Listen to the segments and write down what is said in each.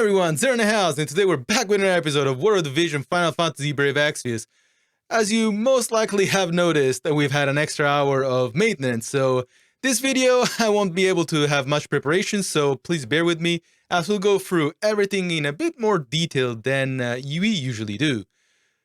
everyone, Zero in the house, and today we're back with another episode of War of the Vision Final Fantasy Brave Exvius. As you most likely have noticed, we've had an extra hour of maintenance, so this video I won't be able to have much preparation, so please bear with me as we'll go through everything in a bit more detail than we usually do.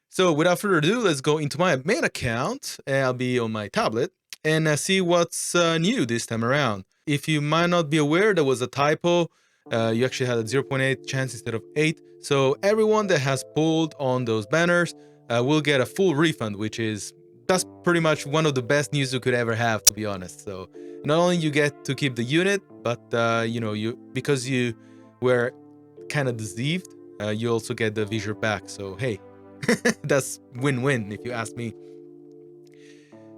So without further ado, let's go into my main account. I'll be on my tablet and see what's new this time around. If you might not be aware, there was a typo. You actually had a 0.8 chance instead of 8. So everyone that has pulled on those banners will get a full refund, that's pretty much one of the best news you could ever have, to be honest. So not only you get to keep the unit, but because you were kind of deceived, you also get the visor back. So hey, that's win-win if you ask me.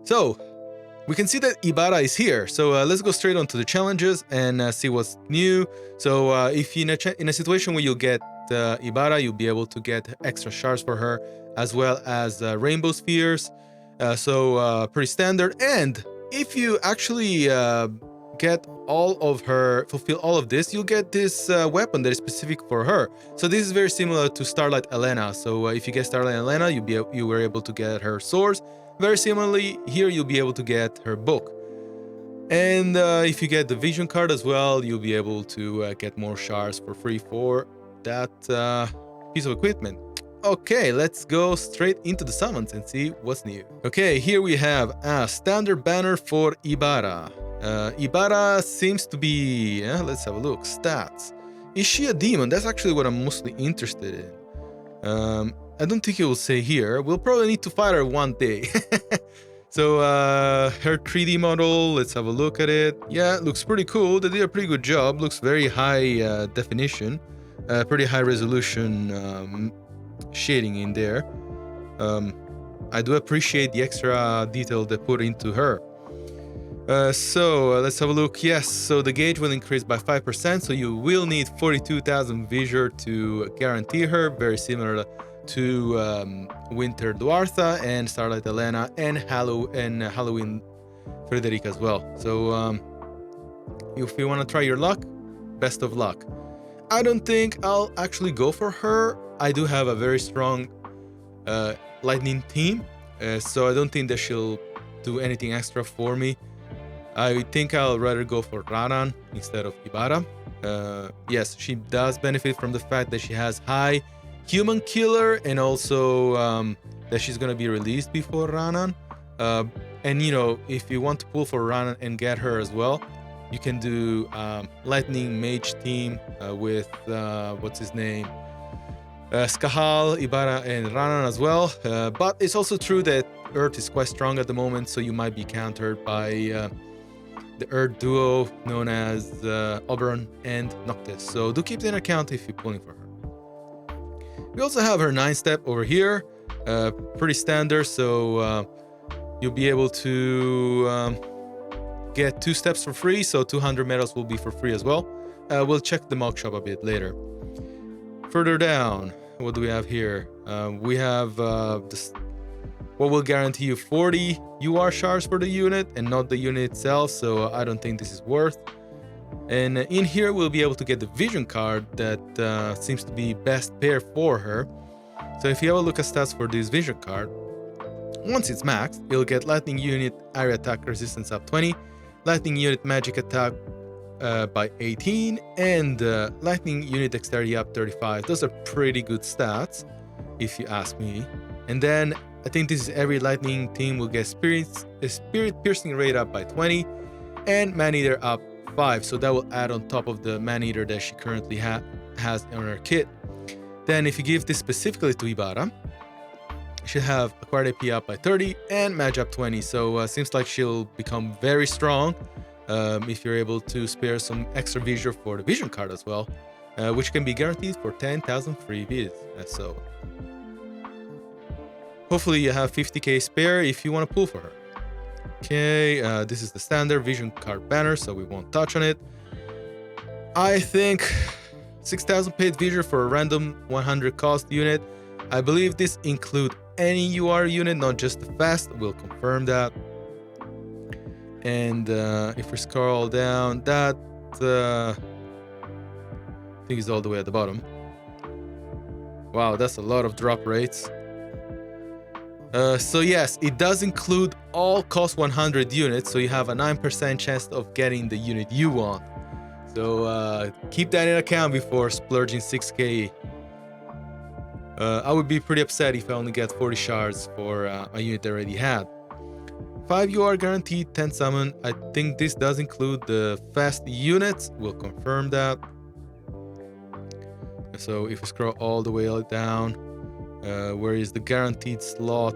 So we can see that Ibara is here, so let's go straight on to the challenges and see what's new. So if you're in a situation where you'll get Ibara, you'll be able to get extra shards for her, as well as rainbow spheres. So pretty standard. And if you actually get all of her, fulfill all of this, you'll get this weapon that is specific for her. So this is very similar to Starlight Elena. So if you get Starlight Elena, you were able to get her swords. Very similarly, here you'll be able to get her book. And if you get the vision card as well, you'll be able to get more shards for free for that piece of equipment. Okay, let's go straight into the summons and see what's new. Okay, here we have a standard banner for Ibara. Ibara seems to be, let's have a look, stats. Is she a demon? That's actually what I'm mostly interested in. I don't think it will say here. We'll probably need to fight her one day. So her 3D model, let's have a look at it. Yeah, it looks pretty cool. They did a pretty good job. Looks very high definition, pretty high resolution shading in there. I do appreciate the extra detail they put into her. So let's have a look. Yes, so the gauge will increase by 5%, so you will need 42,000 visor to guarantee her, very similar to Winter Duartha and Starlight Elena and Halloween Frederica as well. So if you want to try your luck, best of luck. I don't think I'll actually go for her. I do have a very strong lightning team, so I don't think that she'll do anything extra for me. I think I'll rather go for Ranan instead of Ibara. Yes, she does benefit from the fact that she has high human killer, and also that she's gonna be released before Ranan. And if you want to pull for Ranan and get her as well, you can do lightning mage team with what's his name, Skahal, Ibara, and Ranan as well. But it's also true that Earth is quite strong at the moment, so you might be countered by the Earth duo known as Oberon and Noctis. So do keep that in account if you're pulling for her. We also have her 9-step over here, pretty standard, so you'll be able to get 2 steps for free, so 200 medals will be for free as well. We'll check the mock shop a bit later. Further down, what do we have here? We have this, what will guarantee you 40 UR shards for the unit and not the unit itself, so I don't think this is worth. And in here we'll be able to get the vision card that seems to be best pair for her. So if you have a look at stats for this vision card, once it's maxed, you'll get lightning unit area attack resistance up 20, lightning unit magic attack by 18, and lightning unit dexterity up 35. Those are pretty good stats if you ask me. And then I think this is every lightning team will get spirit piercing rate up by 20 and man eater up 5, so that will add on top of the man eater that she currently has on her kit. Then if you give this specifically to Ibara, she'll have acquired AP up by 30 and mage up 20, so seems like she'll become very strong if you're able to spare some extra visor for the vision card as well, which can be guaranteed for 10,000 free vis. So hopefully you have 50k spare if you want to pull for her. Okay, this is the standard vision card banner, so we won't touch on it. I think 6,000 paid visor for a random 100 cost unit. I believe this includes any UR unit, not just the fast. We'll confirm that. And if we scroll down, that I think it's all the way at the bottom. Wow, that's a lot of drop rates. So yes, it does include all cost 100 units, so you have a 9% chance of getting the unit you want. So keep that in account before splurging 6k. I would be pretty upset if I only get 40 shards for a unit I already had. 5 UR guaranteed, 10 summon. I think this does include the fast units. We'll confirm that. So if we scroll all the way down, where is the guaranteed slot?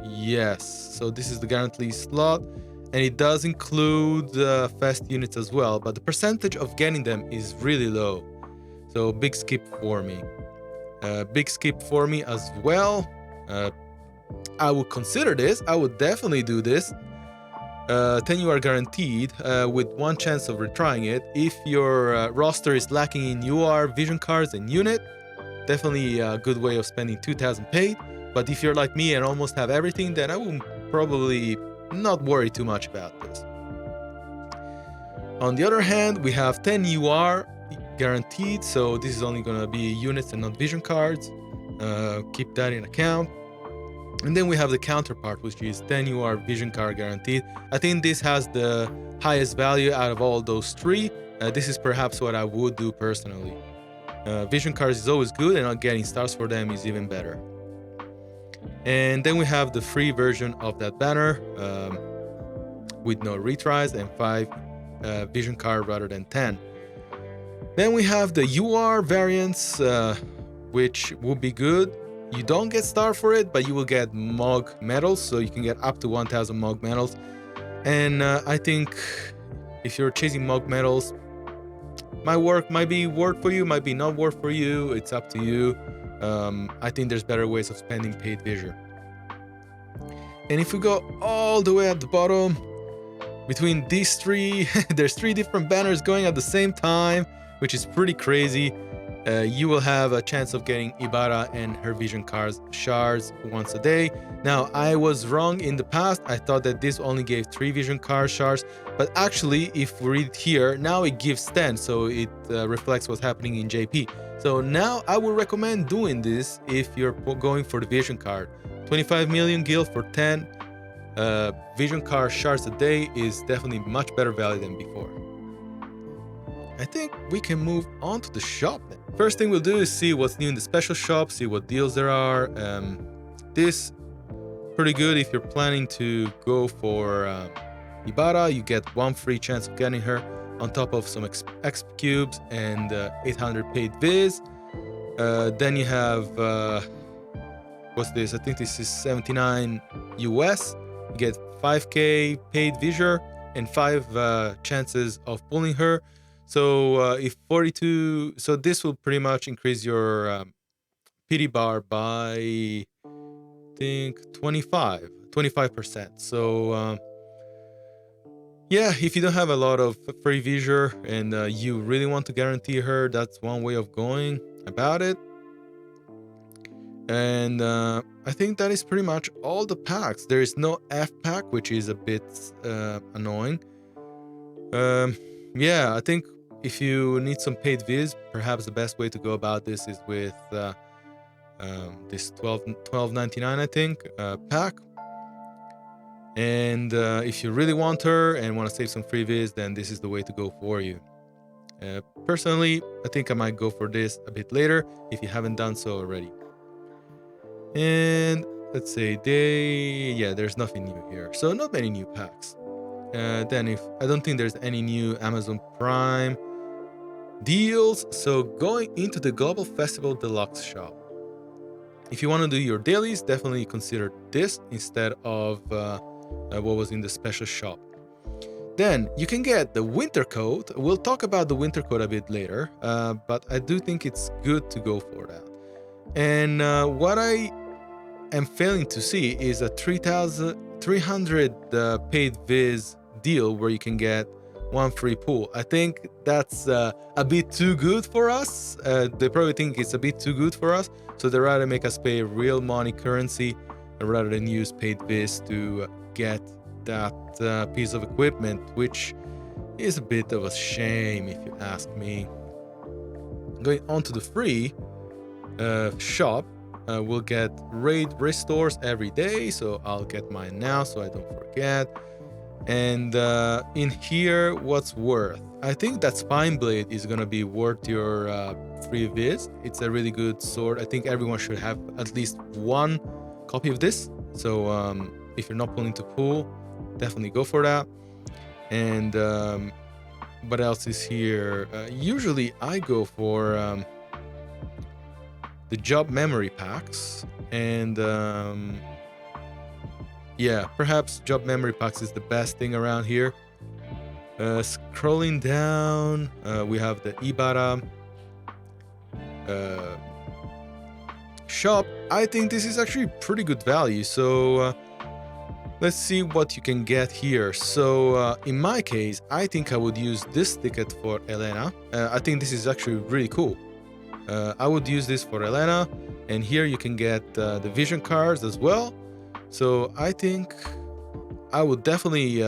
Yes, so this is the guaranteed slot, and it does include fast units as well, but the percentage of getting them is really low. So big skip for me. Big skip for me as well. I would consider this. I would definitely do this. 10 UR guaranteed with one chance of retrying it. If your roster is lacking in UR, vision cards, and unit, definitely a good way of spending 2,000 paid. But if you're like me and almost have everything, then I would probably not worry too much about this. On the other hand, we have 10 UR guaranteed, so this is only going to be units and not vision cards. Keep that in account. And then we have the counterpart, which is 10 UR vision card guaranteed. I think this has the highest value out of all those three. This is perhaps what I would do personally. Vision cards is always good, and not getting stars for them is even better. And then we have the free version of that banner with no retries and 5 vision card rather than 10. Then we have the UR variants, which would be good. You don't get star for it, but you will get Mog medals, so you can get up to 1,000 Mog medals. And I think if you're chasing Mog medals, might be worth for you, might be not worth for you. It's up to you. I think there's better ways of spending paid vision. And if we go all the way at the bottom, between these three, there's 3 different banners going at the same time, which is pretty crazy. You will have a chance of getting Ibara and her vision cards shards once a day. Now, I was wrong in the past. I thought that this only gave 3 vision card shards, but actually, if we read here, now it gives 10, so it reflects what's happening in JP. So now I would recommend doing this if you're going for the vision card. 25 million gil for 10 vision card shards a day is definitely much better value than before. I think we can move on to the shop then. First thing we'll do is see what's new in the special shop, see what deals there are. This pretty good if you're planning to go for Ibara. You get 1 free chance of getting her on top of some X cubes and 800 paid viz. Then you have what's this? I think this is 79 US. You get 5k paid visor and 5 chances of pulling her. So if 42, so this will pretty much increase your pity bar by, I think, 25%. So yeah, if you don't have a lot of free visor and you really want to guarantee her, that's one way of going about it. And I think that is pretty much all the packs. There is no F pack, which is a bit annoying. Yeah, I think if you need some paid viz, perhaps the best way to go about this is with this $12.99, I think, pack. And if you really want her and want to save some free viz, then this is the way to go for you. Personally, I think I might go for this a bit later if you haven't done so already. And let's say there's nothing new here, so not many new packs. Then I don't think there's any new Amazon Prime deals. So going into the Global Festival Deluxe shop, if you want to do your dailies, definitely consider this instead of what was in the special shop. Then you can get the winter coat. We'll talk about the winter coat a bit later, but I do think it's good to go for that. And what I am failing to see is a 3,300 paid viz deal where you can get 1 free pull. I think that's a bit too good for us. They probably think it's a bit too good for us, so they rather make us pay real money currency rather than use paid viz to get that piece of equipment, which is a bit of a shame if you ask me. Going on to the free shop, we'll get raid restores every day, so I'll get mine now so I don't forget. And in here, what's worth? I think that Spine Blade is gonna be worth your free viz. It's a really good sword. I think everyone should have at least one copy of this. So if you're not pulling to pool, definitely go for that. And what else is here? Usually I go for the job memory packs, and yeah, perhaps job memory packs is the best thing around here. Scrolling down, we have the IBARA shop. I think this is actually pretty good value, so let's see what you can get here. So in my case, I think I would use this ticket for Elena. I think this is actually really cool. I would use this for Elena, and here you can get the vision cards as well. So I think I would definitely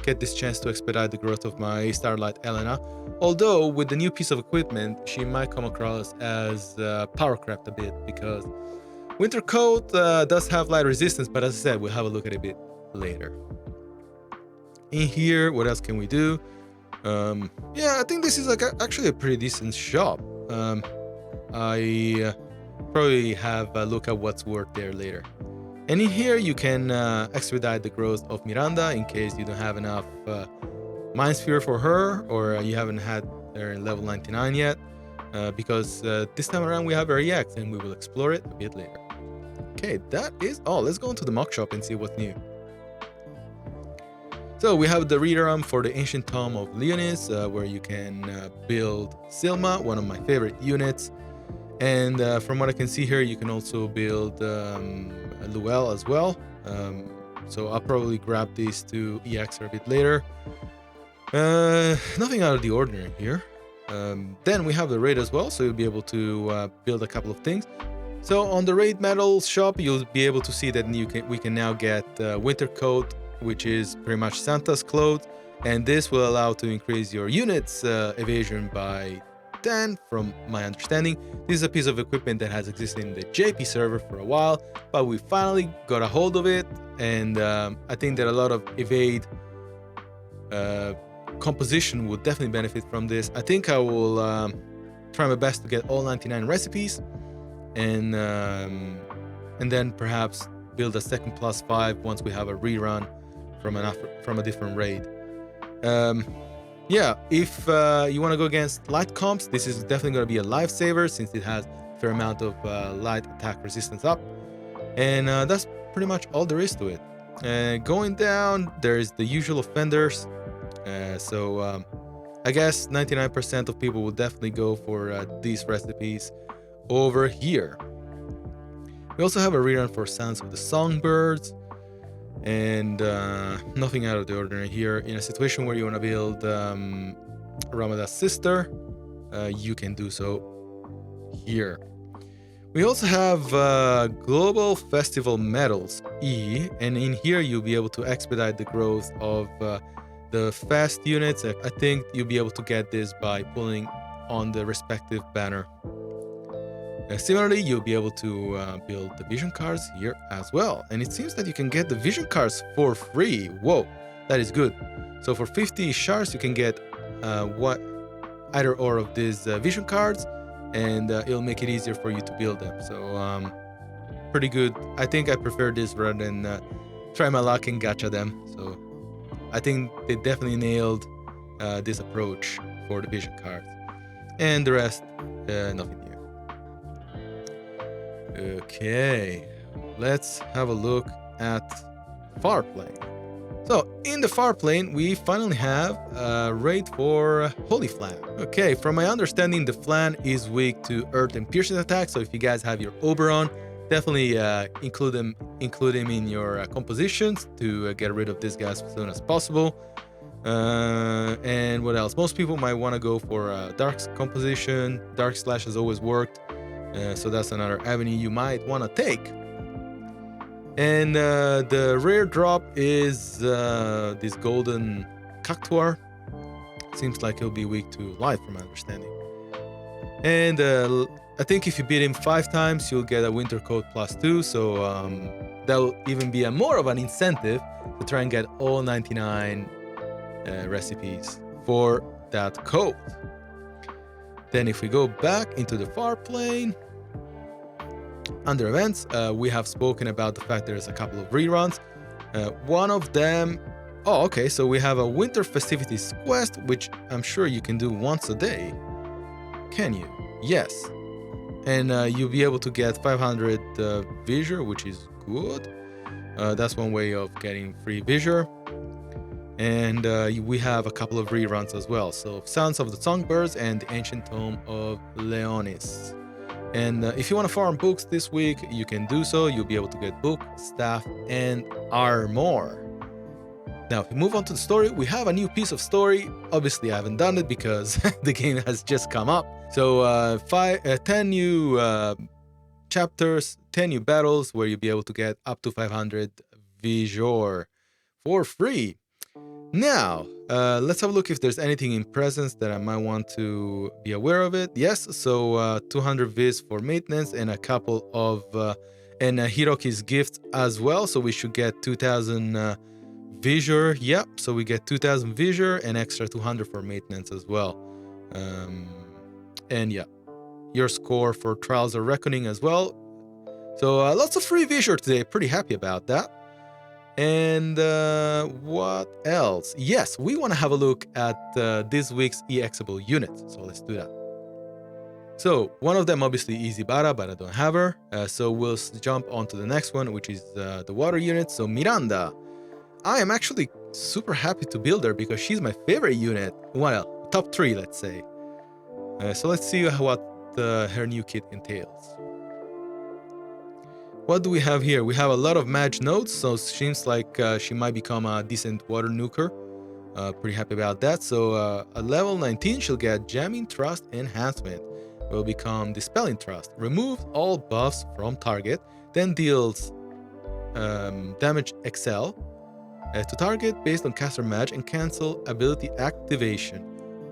get this chance to expedite the growth of my Starlight Elena. Although with the new piece of equipment, she might come across as power crept a bit, because Winter Coat does have light resistance, but as I said, we'll have a look at it a bit later. In here, what else can we do? Yeah, I think this is like actually a pretty decent shop. I probably have a look at what's worth there later. And in here you can expedite the growth of Miranda in case you don't have enough Mind Sphere for her, or you haven't had her in level 99 yet, because this time around we have her EX and we will explore it a bit later. Okay, that is all. Let's go into the mock shop and see what's new. So we have the reader for the Ancient Tome of Leonis, where you can build Silma, one of my favorite units. And from what I can see here, you can also build Luel as well. So I'll probably grab these two EX a bit later. Nothing out of the ordinary here. Then we have the raid as well, so you'll be able to build a couple of things. So on the raid medals shop, you'll be able to see that we can now get Winter Coat, which is pretty much Santa's clothes, and this will allow to increase your unit's evasion by 10 from my understanding. This is a piece of equipment that has existed in the JP server for a while, but we finally got a hold of it, and I think that a lot of evade composition would definitely benefit from this. I think I will try my best to get all 99 recipes, and then perhaps build a second +5 once we have a rerun from a different raid. Yeah, if you want to go against light comps, this is definitely going to be a lifesaver since it has a fair amount of light attack resistance up. And that's pretty much all there is to it. Going down, there's the usual offenders. So I guess 99% of people will definitely go for these recipes over here. We also have a rerun for Sounds of the Songbirds. And nothing out of the ordinary here. In a situation where you want to build Ramada's sister, you can do so here. We also have Global Festival Medals E, and in here you'll be able to expedite the growth of the fast units. I think you'll be able to get this by pulling on the respective banner. Similarly, you'll be able to build the vision cards here as well. And it seems that you can get the vision cards for free. Whoa, that is good. So for 50 shards, you can get either or of these vision cards, and it'll make it easier for you to build them. So pretty good. I think I prefer this rather than try my luck and gacha them. So I think they definitely nailed this approach for the vision cards. And the rest, nothing new. Okay, let's have a look at Farplane. So in the Farplane, we finally have a raid for Holy Flan. Okay, from my understanding, the Flan is weak to Earth and Piercing attacks. So if you guys have your Oberon, definitely include him in your compositions to get rid of this guy as soon as possible. And what else? Most people might want to go for Dark's composition. Dark Slash has always worked. So that's another avenue you might want to take. And the rare drop is this golden cactuar. Seems like it'll be weak to life from my understanding. And I think if you beat him 5 times, you'll get a winter coat +2. So that'll even be more of an incentive to try and get all 99 recipes for that coat. Then if we go back into the Farplane, under events, we have spoken about the fact there's a couple of reruns. One of them, oh, okay, so we have a Winter Festivities quest, which I'm sure you can do once a day. Can you? Yes. And you'll be able to get 500 visiore, which is good. That's one way of getting free visiore. And we have a couple of reruns as well. So Sounds of the Songbirds and the Ancient Tome of Leonis. And if you want to farm books this week, you can do so. You'll be able to get book, staff, and armor. Now, if we move on to the story, we have a new piece of story. Obviously, I haven't done it because the game has just come up. So 10 new chapters, 10 new battles where you'll be able to get up to 500 visiore for free. Now, let's have a look if there's anything in presence that I might want to be aware of it. Yes, so 200 vis for maintenance and a couple of and Hiroki's gifts as well. So we should get 2,000 visiore. Yep, so we get 2,000 visiore and extra 200 for maintenance as well. And yeah, your score for Trials of Reckoning as well. So lots of free visiore today. Pretty happy about that. And what else? Yes, we want to have a look at this week's EXable units. So let's do that. So one of them obviously is IBARA, but I don't have her. So we'll jump on to the next one, which is the water unit. So Miranda. I am actually super happy to build her because she's my favorite unit. Well, top 3, let's say. So let's see what her new kit entails. What do we have here? We have a lot of mage nodes, so it seems like she might become a decent water nuker. Pretty happy about that. So at level 19, she'll get Jamming Trust Enhancement. Will become Dispelling Trust. Removes all buffs from target, then deals damage XL to target based on caster match and cancel ability activation.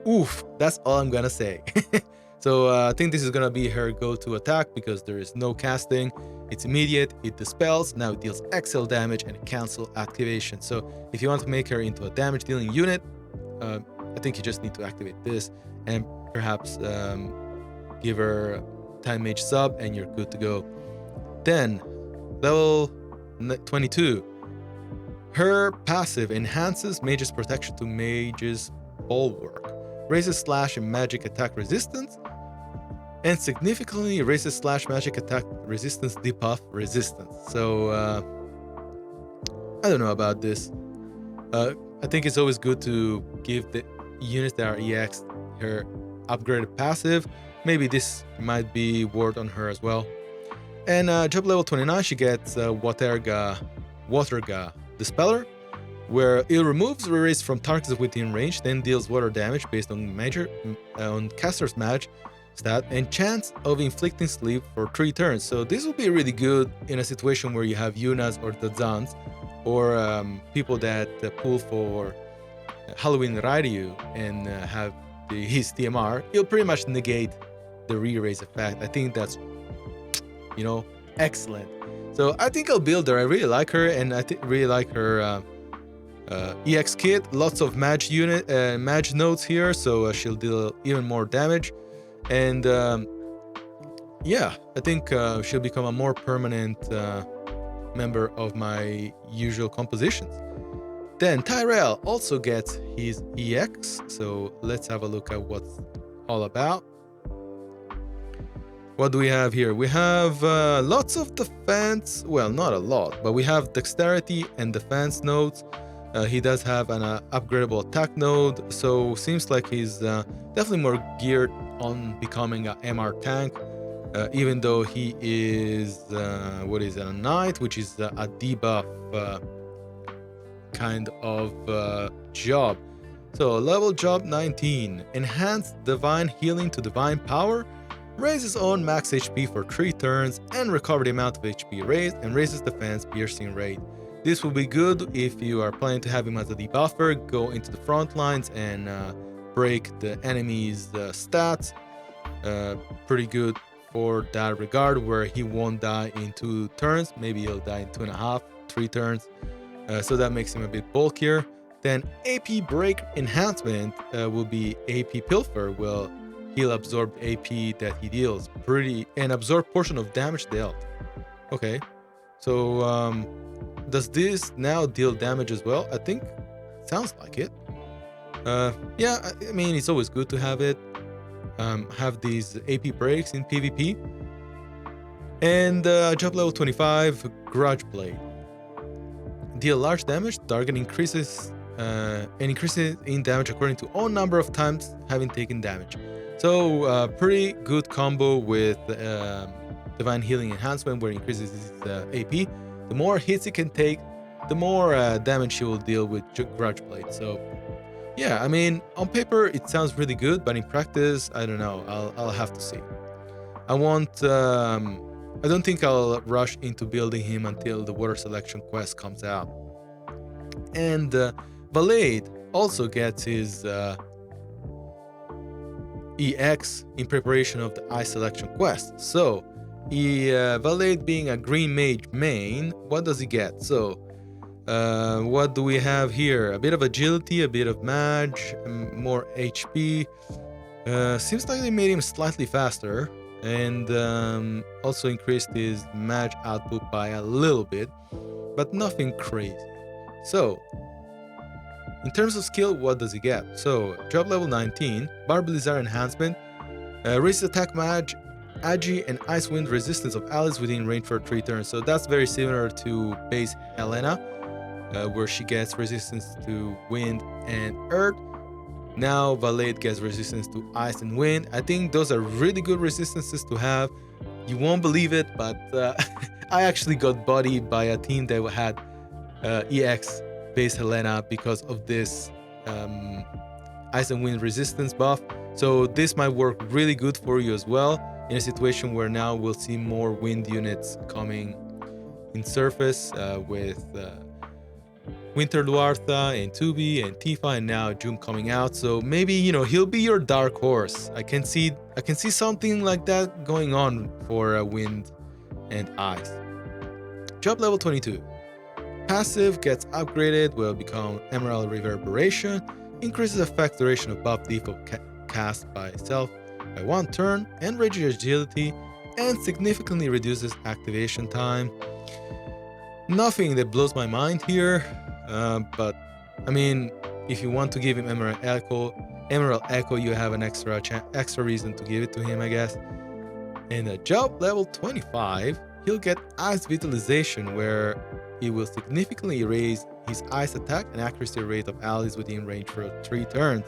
Oof, that's all I'm gonna say. So I think this is gonna be her go-to attack because there is no casting. It's immediate, it dispels, now it deals XL damage and cancel activation. So if you want to make her into a damage dealing unit, I think you just need to activate this and perhaps give her time mage sub and you're good to go. Then level 22. Her passive enhances mage's protection to mage's bulwark, raises slash and magic attack resistance, and significantly raises slash magic attack resistance debuff resistance. So I don't know about this. I think it's always good to give the units that are EX her upgraded passive. Maybe this might be word on her as well. And job level 29, she gets Waterga Dispeller, where it removes raise from targets within range, then deals water damage based on caster's match stat and chance of inflicting sleep for 3 turns. So this will be really good in a situation where you have Yunas or Tazans or people that pull for Halloween Ryu and have his TMR. It'll pretty much negate the re-raise effect. I think that's, you know, excellent. So I think I'll build her. I really like her, and I really like her EX kit. Lots of mage nodes here, so she'll deal even more damage. And yeah, I think she'll become a more permanent member of my usual compositions. Then Tyrell also gets his EX, so let's have a look at what's all about. What do we have here? We have lots of defense. Well, not a lot, but we have dexterity and defense nodes. He does have an upgradable attack node, so seems like he's definitely more geared on becoming a MR tank, even though he is what is it, a knight, which is a debuff kind of job. So level job 19, enhanced divine healing to divine power, raises own max HP for 3 turns and recover the amount of HP raised, and raises defense piercing rate. This will be good if you are planning to have him as a debuffer, go into the front lines and break the enemy's stats. Pretty good for that regard, where he won't die in 2 turns. Maybe he'll die in 2.5, 3 turns. So that makes him a bit bulkier. Then AP Break Enhancement will be AP Pilfer. Well, he'll absorb AP that he deals and absorb portion of damage dealt. Okay, so does this now deal damage as well? I think sounds like it. Yeah, I mean, it's always good to have it. Have these AP breaks in PvP. And job level 25, Grudge Blade. Deal large damage, target increases and increases in damage according to own number of times having taken damage. So pretty good combo with Divine Healing Enhancement, where it increases his AP. The more hits he can take, the more damage he will deal with Grudge Blade. So yeah, I mean, on paper it sounds really good, but in practice, I don't know. I'll have to see. I don't think I'll rush into building him until the water selection quest comes out. And Valade also gets his EX in preparation of the ice selection quest. So Valade being a green mage main, what does he get? So what do we have here? A bit of agility, a bit of mage, more HP. Seems like they made him slightly faster, and also increased his mage output by a little bit, but nothing crazy. So in terms of skill, what does he get? So job level 19, Barbalizar Enhancement, raises attack mage, agi, and ice wind resistance of allies within range for 3 turns. So that's very similar to base Helena, where she gets resistance to wind and earth. Now Valade gets resistance to ice and wind. I think those are really good resistances to have. You won't believe it, but I actually got bodied by a team that had EX base Helena because of this ice and wind resistance buff. So this might work really good for you as well, in a situation where now we'll see more wind units coming in surface with Winter Luartha and Tubi and Tifa, and now June coming out. So maybe, you know, he'll be your dark horse. I can see something like that going on for wind and ice. Job level 22. Passive gets upgraded, will become Emerald Reverberation, increases effect duration of buff default cast by itself by 1 turn, and raises agility, and significantly reduces activation time. Nothing that blows my mind here, but I mean, if you want to give him Emerald Echo, you have an extra reason to give it to him, I guess. And at job level 25, he'll get Ice Vitalization, where he will significantly raise his ice attack and accuracy rate of allies within range for 3 turns.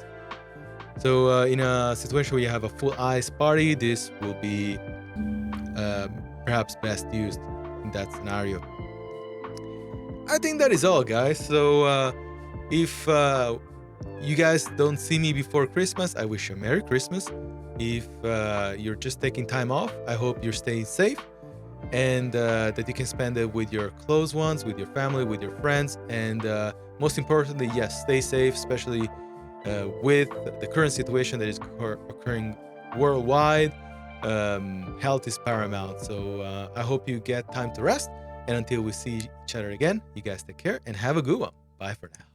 So in a situation where you have a full ice party, this will be perhaps best used in that scenario. I think that is all, guys. So if you guys don't see me before Christmas, I wish you a Merry Christmas. If you're just taking time off, I hope you're staying safe, and that you can spend it with your close ones, with your family, with your friends, and most importantly, yes, stay safe, especially with the current situation that is occurring worldwide. Health is paramount, so I hope you get time to rest, and until we see each other again, you guys take care and have a good one. Bye for now.